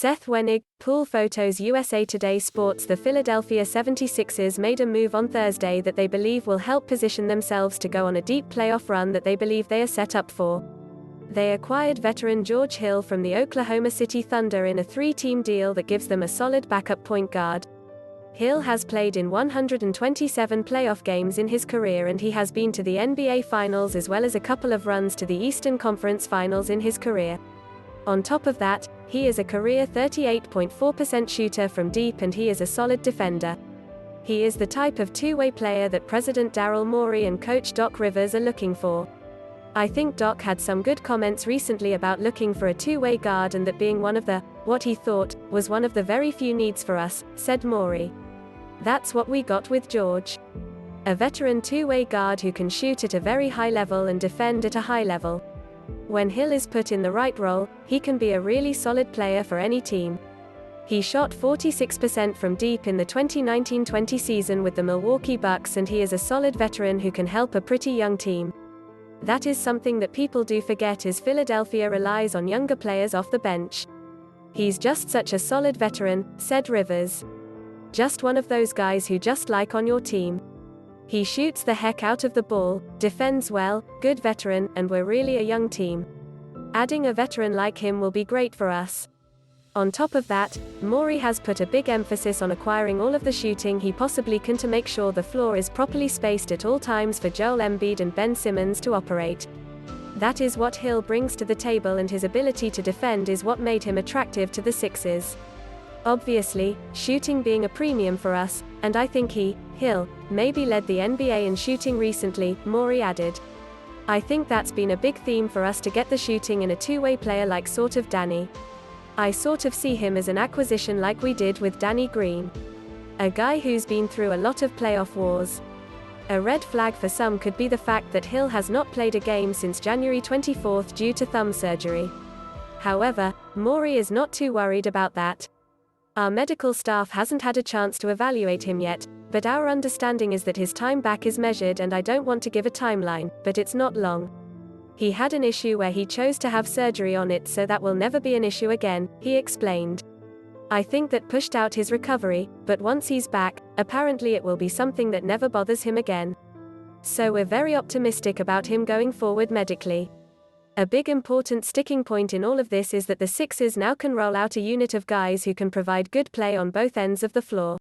Seth Wenig, Pool Photos USA Today Sports The Philadelphia 76ers made a move on Thursday that they believe will help position themselves to go on a deep playoff run that they believe they are set up for. They acquired veteran George Hill from the Oklahoma City Thunder in a 3-team deal that gives them a solid backup point guard. Hill has played in 127 playoff games in his career, and he has been to the NBA Finals as well as a couple of runs to the Eastern Conference Finals in his career. On top of that, he is a career 38.4% shooter from deep, and he is a solid defender. He is the type of two-way player that President Daryl Morey and coach Doc Rivers are looking for. I think Doc had some good comments recently about looking for a two-way guard, and that being one of what he thought, was one of the very few needs for us, said Morey. That's what we got with George. A veteran two-way guard who can shoot at a very high level and defend at a high level. When Hill is put in the right role, he can be a really solid player for any team. He shot 46% from deep in the 2019-20 season with the Milwaukee Bucks, and he is a solid veteran who can help a pretty young team. That is something that people do forget, as Philadelphia relies on younger players off the bench. He's just such a solid veteran, said Rivers. Just one of those guys who just like on your team. He shoots the heck out of the ball, defends well, good veteran, and we're really a young team. Adding a veteran like him will be great for us. On top of that, Morey has put a big emphasis on acquiring all of the shooting he possibly can to make sure the floor is properly spaced at all times for Joel Embiid and Ben Simmons to operate. That is what Hill brings to the table, and his ability to defend is what made him attractive to the Sixers. Obviously, shooting being a premium for us, and I think Hill, maybe led the NBA in shooting recently, Morey added. I think that's been a big theme for us, to get the shooting in a two-way player like sort of Danny. I sort of see him as an acquisition like we did with Danny Green. A guy who's been through a lot of playoff wars. A red flag for some could be the fact that Hill has not played a game since January 24 due to thumb surgery. However, Morey is not too worried about that. Our medical staff hasn't had a chance to evaluate him yet, but our understanding is that his time back is measured, and I don't want to give a timeline, but it's not long. He had an issue where he chose to have surgery on it, so that will never be an issue again, he explained. I think that pushed out his recovery, but once he's back, apparently it will be something that never bothers him again. So we're very optimistic about him going forward medically. A big important sticking point in all of this is that the Sixers now can roll out a unit of guys who can provide good play on both ends of the floor.